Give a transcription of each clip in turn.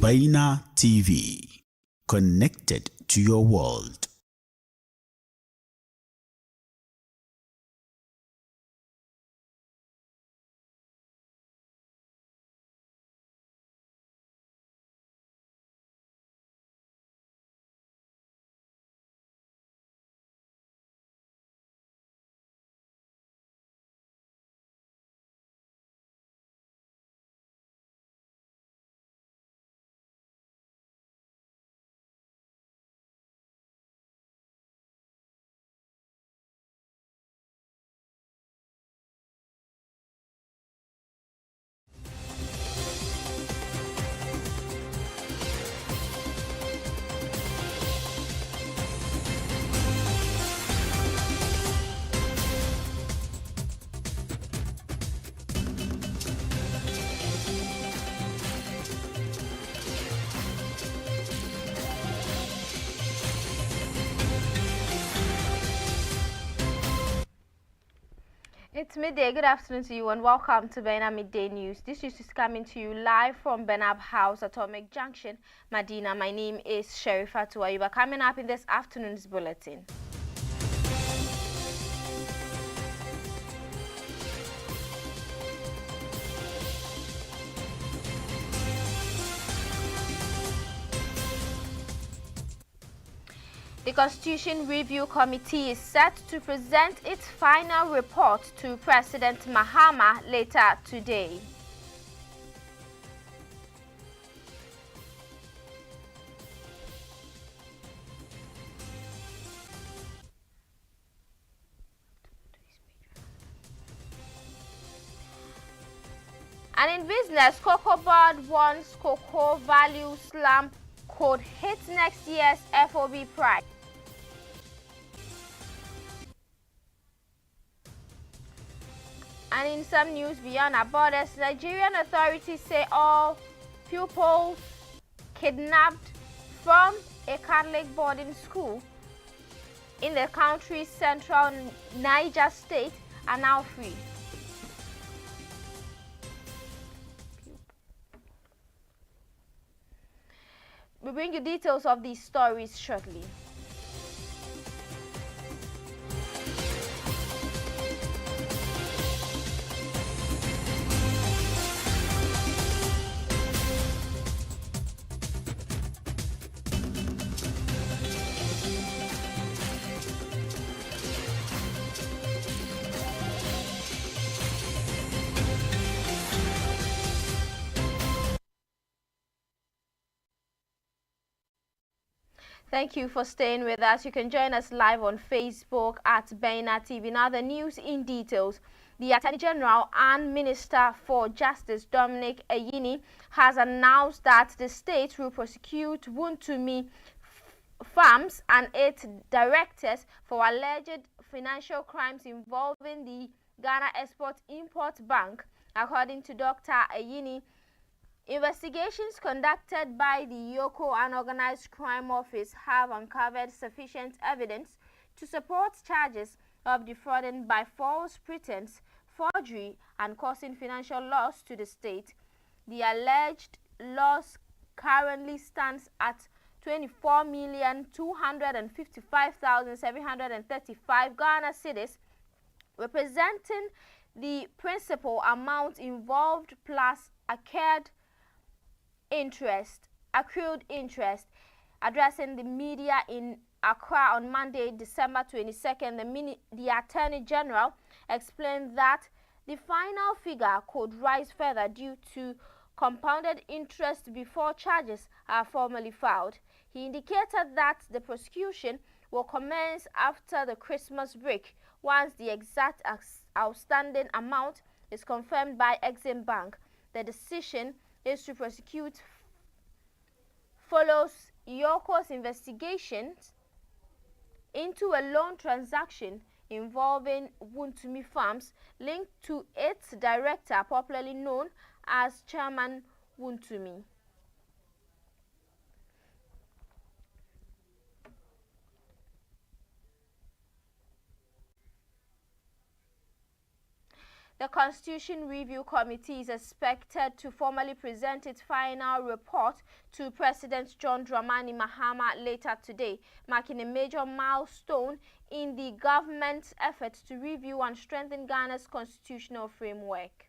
Baina TV, connected to your world. It's midday. Good afternoon to you and welcome to Baina Midday News. This news is coming to you live from Benab House, Atomic Junction, Medina. My name is Sherifatu Ayuba. Coming up in this afternoon's bulletin. The Constitution Review Committee is set to present its final report to President Mahama later today. And in business, Cocoa Board wants cocoa value slump could hit next year's FOB price. And in some news beyond our borders, Nigerian authorities say all pupils kidnapped from a Catholic boarding school in the country's central Niger state are now free. We'll bring you details of these stories shortly. Thank you for staying with us. You can join us live on Facebook at Baina TV. Now the news in details. The Attorney General and Minister for Justice Dominic Ayini has announced that the state will prosecute Wontumi Farms and its directors for alleged financial crimes involving the Ghana Export-Import Bank. According to Dr. Ayini, investigations conducted by the Yoko and Organized Crime Office have uncovered sufficient evidence to support charges of defrauding by false pretense, forgery, and causing financial loss to the state. The alleged loss currently stands at 24,255,735 Ghana cedis, representing the principal amount involved plus accrued interest. Addressing the media in Accra on Monday, December 22nd, the Attorney General explained that the final figure could rise further due to compounded interest before charges are formally filed. He indicated that the prosecution will commence after the Christmas break once the exact outstanding amount is confirmed by Exim Bank. The decision is to prosecute follows Yoko's investigations into a loan transaction involving Wontumi Farms linked to its director, popularly known as Chairman Wontumi. The Constitution Review Committee is expected to formally present its final report to President John Dramani Mahama later today, marking a major milestone in the government's efforts to review and strengthen Ghana's constitutional framework.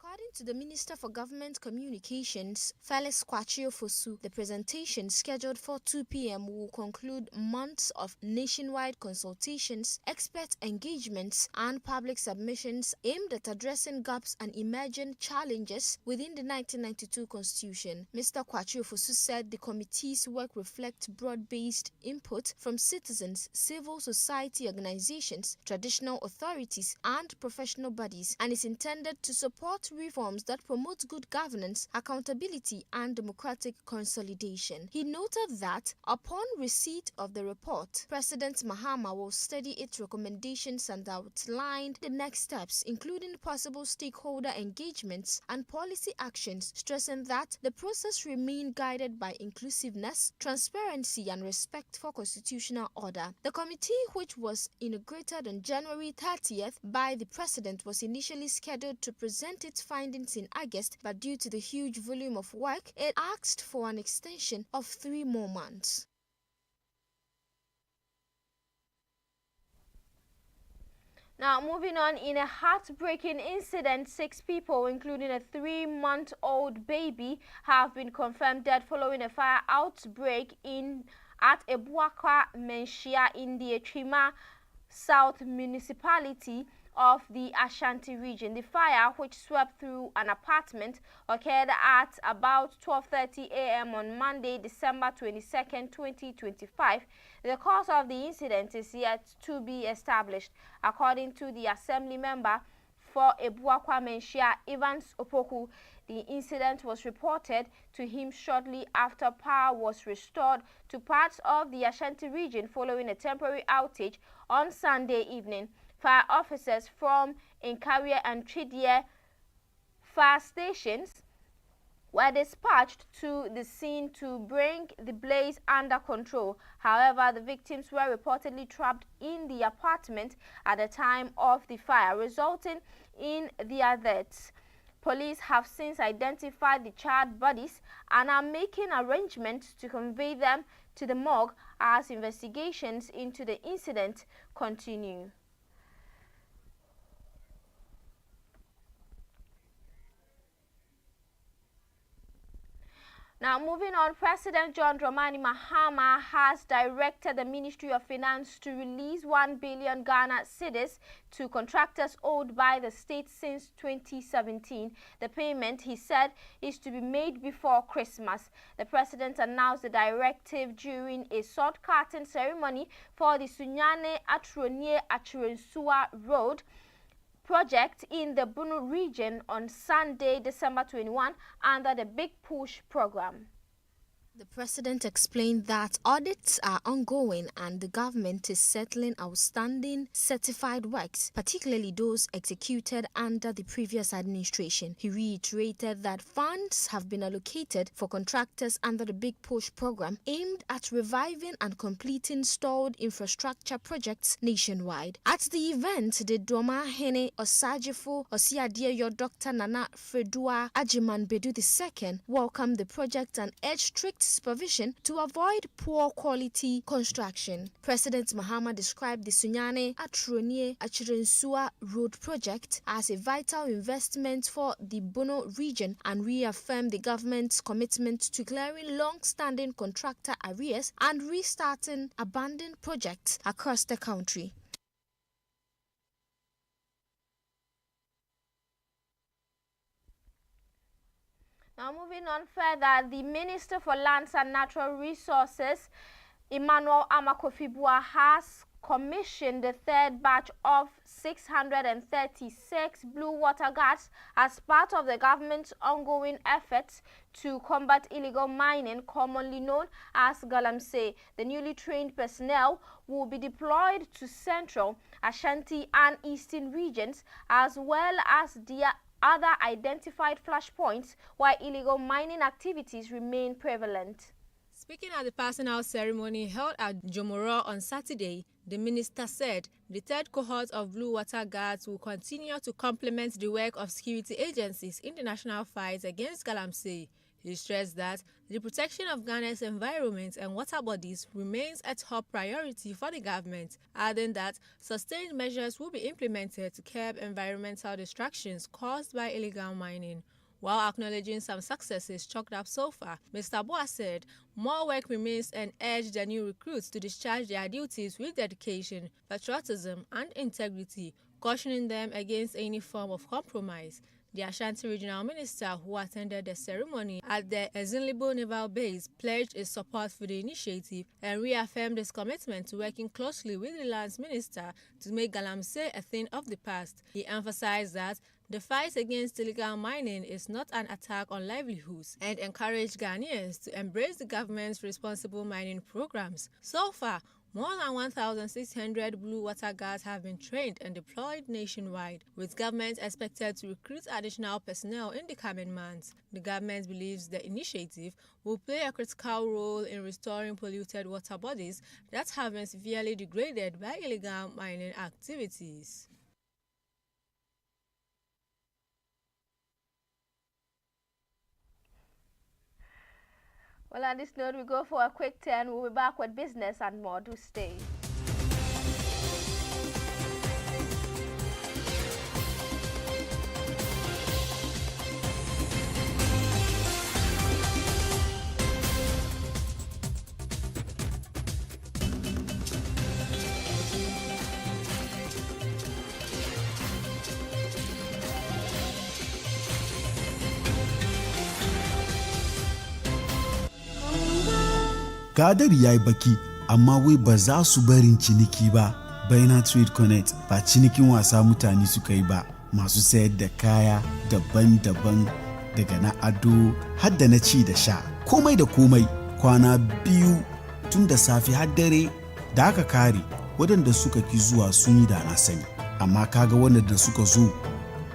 According to the Minister for Government Communications, Felix Kwachio Fosu, the presentation scheduled for 2 p.m. will conclude months of nationwide consultations, expert engagements, and public submissions aimed at addressing gaps and emergent challenges within the 1992 Constitution. Mr. Kwachio Fosu said the committee's work reflects broad-based input from citizens, civil society organizations, traditional authorities, and professional bodies, and is intended to support reforms that promote good governance, accountability, and democratic consolidation. He noted that upon receipt of the report, President Mahama will study its recommendations and outline the next steps, including possible stakeholder engagements and policy actions, stressing that the process remain guided by inclusiveness, transparency, and respect for constitutional order. The committee, which was inaugurated on January 30th by the President, was initially scheduled to present its findings in August, but due to the huge volume of work, it asked for an extension of 3 more months. Now, moving on, in a heartbreaking incident, 6 people, including a 3-month-old baby, have been confirmed dead following a fire outbreak at Ebuakwa Menshia in the Echima South municipality of the Ashanti region. The fire, which swept through an apartment, occurred at about 12:30 a.m. on Monday, December 22nd, 2025. The cause of the incident is yet to be established. According to the assembly member for Ebuakwa Menshia, Evans Opoku, the incident was reported to him shortly after power was restored to parts of the Ashanti region following a temporary outage on Sunday evening. Fire officers from Nkawie and Chidie fire stations were dispatched to the scene to bring the blaze under control. However, the victims were reportedly trapped in the apartment at the time of the fire, resulting in their deaths. Police have since identified the charred bodies and are making arrangements to convey them to the morgue as investigations into the incident continue. Now, moving on, President John Dramani Mahama has directed the Ministry of Finance to release 1 billion Ghana cedis to contractors owed by the state since 2017. The payment, he said, is to be made before Christmas. The president announced the directive during a sword cutting ceremony for the Sunyane Atronye Achirensua Road project in the Bunu region on Sunday, December 21, under the Big Push program. The president explained that audits are ongoing and the government is settling outstanding certified works, particularly those executed under the previous administration. He reiterated that funds have been allocated for contractors under the Big Push program aimed at reviving and completing stalled infrastructure projects nationwide. At the event, the Doma Hene Osajifo Osiadeyo Dr. Nana Fredua Ajiman Bedu II welcomed the project and urged strict supervision to avoid poor quality construction. President Mahama described the Sunyane Atronye Achirensua Road project as a vital investment for the Bono region and reaffirmed the government's commitment to clearing long-standing contractor arrears and restarting abandoned projects across the country. Now, moving on further, the Minister for Lands and Natural Resources, Emmanuel Amakofibua, has commissioned the 3rd batch of 636 blue water guards as part of the government's ongoing efforts to combat illegal mining, commonly known as Galamsey. The newly trained personnel will be deployed to Central, Ashanti, and Eastern regions, as well as their other identified flashpoints where illegal mining activities remain prevalent. Speaking at the passing out ceremony held at Jomoro on Saturday, The minister said the third cohort of Blue Water Guards will continue to complement the work of security agencies in the national fight against galamsey. He stressed that the protection of Ghana's environment and water bodies remains a top priority for the government, adding that sustained measures will be implemented to curb environmental distractions caused by illegal mining. While acknowledging some successes chalked up so far, Mr. Boa said more work remains and urged the new recruits to discharge their duties with dedication, patriotism, and integrity, cautioning them against any form of compromise. The Ashanti Regional Minister, who attended the ceremony at the Ezinlibo Naval Base, pledged his support for the initiative and reaffirmed his commitment to working closely with the Lands Minister to make galamsey a thing of the past. He emphasized that the fight against illegal mining is not an attack on livelihoods and encouraged Ghanaians to embrace the government's responsible mining programs. So far, more than 1,600 Blue Water Guards have been trained and deployed nationwide, with government expected to recruit additional personnel in the coming months. The government believes the initiative will play a critical role in restoring polluted water bodies that have been severely degraded by illegal mining activities. Well, on this note, we go for a quick turn. We'll be back with business and more. Do stay. Kadari ya yi baki, amma wai ba za su barin ciniki ba. Baina Trade Connect ba cinikin wasa mutane suka yi ba. Masu sayar da kaya daban-daban daga na ado har da na ci da sha. Komai da komai kwana biyu tun da safe har dare da aka kare waɗanda suka ki zuwa sun yi da na sani. Amma kaga waɗanda suka zo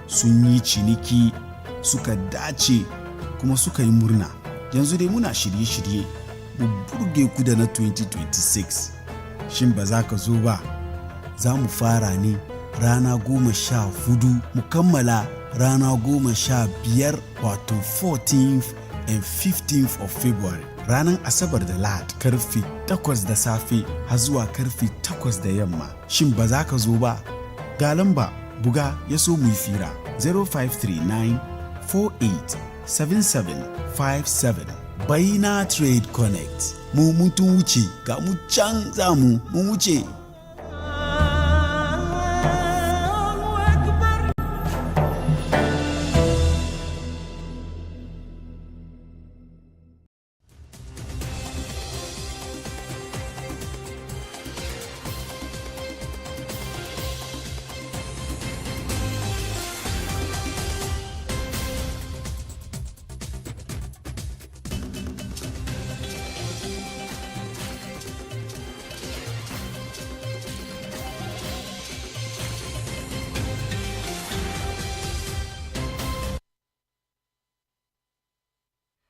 sun yi ciniki suka dace kuma suka yi murna. Yanzu dai muna shirye-shirye mu burge ku da na 2026. Shin ba za ka zo ba? Za mu fara ne rana 14 mu kammala rana 15 wato 14th and 15th of February. Ranar Asabar da Lahadi karfe 8 da safe har zuwa karfe 8 da yamma. Shin ba za ka zo ba? Ga lamba buga ya so mu yi fira 0539 48 7757. Baina Trade Connect. Mu mutum wuce ga mu can za mu wuce.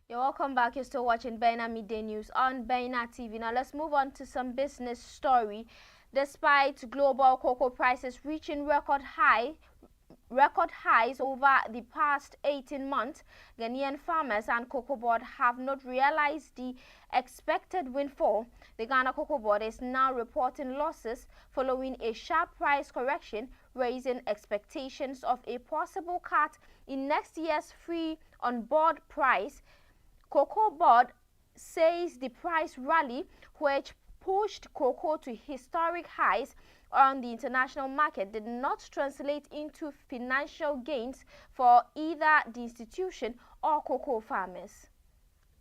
You're welcome back. You're still watching Baina Midday News on Baina TV. Now let's move on to some business story. Despite global cocoa prices reaching record highs over the past 18 months, Ghanaian farmers and Cocoa Board have not realized the expected windfall. The Ghana Cocoa Board is now reporting losses following a sharp price correction, raising expectations of a possible cut in next year's free on board price. Cocoa Board says the price rally, which pushed cocoa to historic highs on the international market, did not translate into financial gains for either the institution or cocoa farmers.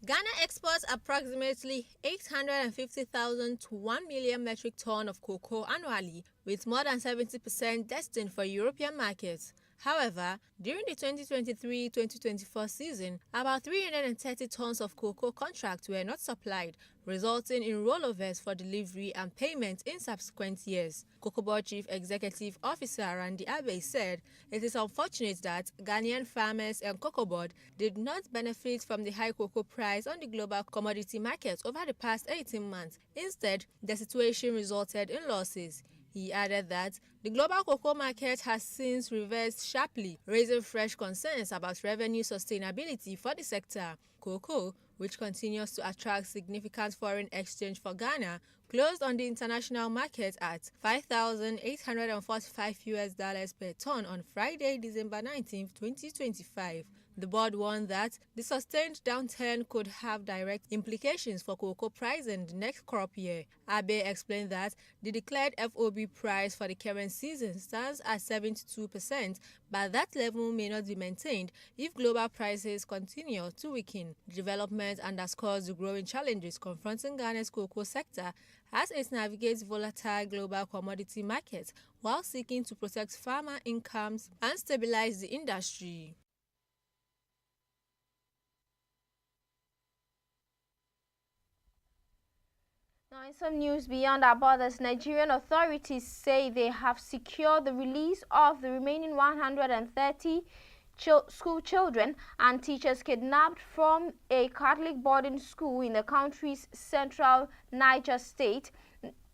Ghana exports approximately 850,000 to 1 million metric tons of cocoa annually, with more than 70% destined for European markets. However, during the 2023-2024 season, about 330 tons of cocoa contracts were not supplied, resulting in rollovers for delivery and payment in subsequent years. Cocoa Board Chief Executive Officer Randy Abbey said it is unfortunate that Ghanaian farmers and Cocoa Board did not benefit from the high cocoa price on the global commodity market over the past 18 months. Instead, the situation resulted in losses. He added that the global cocoa market has since reversed sharply, raising fresh concerns about revenue sustainability for the sector. Cocoa, which continues to attract significant foreign exchange for Ghana, closed on the international market at $5,845 per ton on Friday, December 19, 2025. The board warned that the sustained downturn could have direct implications for cocoa pricing the next crop year. Abe explained that the declared FOB price for the current season stands at 72%, but that level may not be maintained if global prices continue to weaken. The development underscores the growing challenges confronting Ghana's cocoa sector as it navigates volatile global commodity markets while seeking to protect farmer incomes and stabilize the industry. Now, in some news beyond our borders, Nigerian authorities say they have secured the release of the remaining 130 school children and teachers kidnapped from a Catholic boarding school in the country's central Niger state.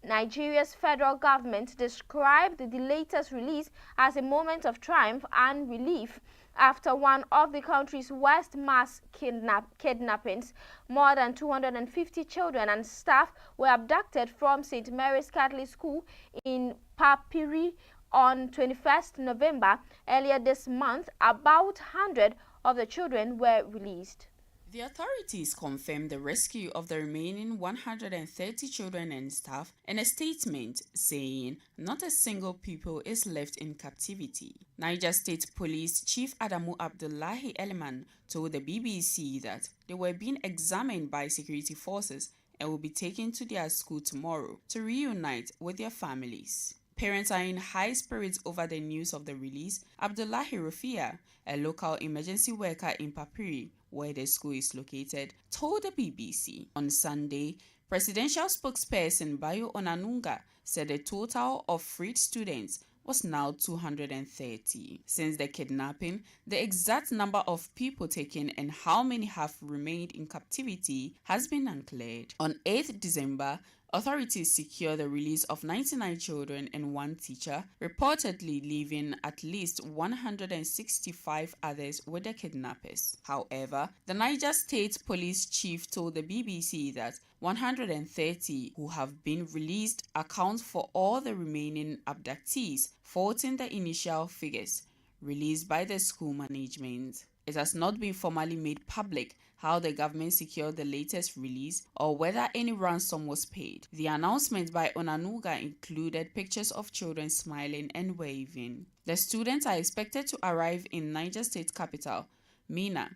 Nigeria's federal government described the latest release as a moment of triumph and relief after one of the country's worst mass kidnappings. More than 250 children and staff were abducted from St. Mary's Catholic School in Papiri on 21st November. Earlier this month, about 100 of the children were released. The authorities confirmed the rescue of the remaining 130 children and staff in a statement saying not a single pupil is left in captivity. Niger State Police Chief Adamu Abdullahi Eliman told the BBC that they were being examined by security forces and will be taken to their school tomorrow to reunite with their families. Parents are in high spirits over the news of the release. Abdullahi Rufia, a local emergency worker in Papiri, where the school is located, told the BBC. On Sunday, presidential spokesperson Bayo Onanunga said the total of freed students was now 230. Since the kidnapping, the exact number of people taken and how many have remained in captivity has been uncleared. On 8th December, authorities secured the release of 99 children and one teacher, reportedly leaving at least 165 others with the kidnappers. However, the Niger State Police Chief told the BBC that 130 who have been released account for all the remaining abductees, faulting the initial figures released by the school management. It has not been formally made public how the government secured the latest release or whether any ransom was paid. The announcement by Onanuga included pictures of children smiling and waving. The students are expected to arrive in Niger State capital, Minna,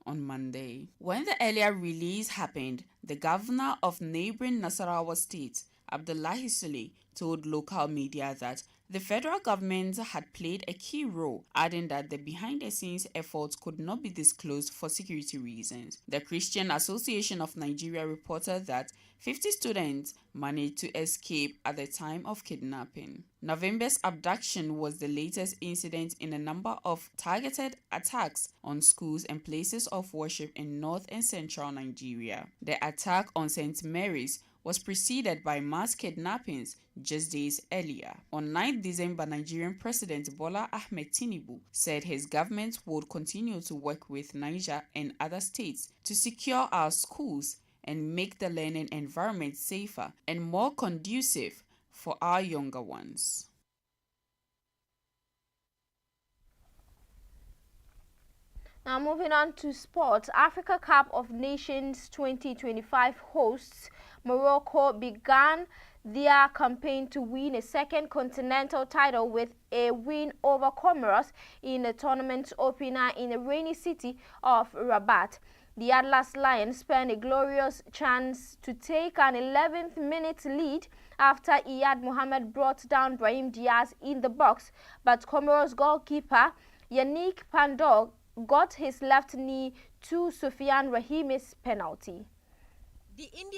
on Monday. When the earlier release happened, the governor of neighboring Nasarawa State, Abdullahi Sule, told local media that the federal government had played a key role, adding that the behind-the-scenes efforts could not be disclosed for security reasons. The Christian Association of Nigeria reported that 50 students managed to escape at the time of kidnapping. November's abduction was the latest incident in a number of targeted attacks on schools and places of worship in north and central Nigeria. The attack on St. Mary's was preceded by mass kidnappings just days earlier. On 9th December, Nigerian President Bola Ahmed Tinubu said his government would continue to work with Niger and other states to secure our schools and make the learning environment safer and more conducive for our younger ones. Now moving on to sports, Africa Cup of Nations 2025 hosts Morocco began their campaign to win a second continental title with a win over Comoros in the tournament opener in the rainy city of Rabat. The Atlas Lions spent a glorious chance to take an 11th minute lead after Iyad Mohammed brought down Brahim Diaz in the box, but Comoros goalkeeper Yannick Pandog got his left knee to Soufiane Rahimi's penalty. The Indian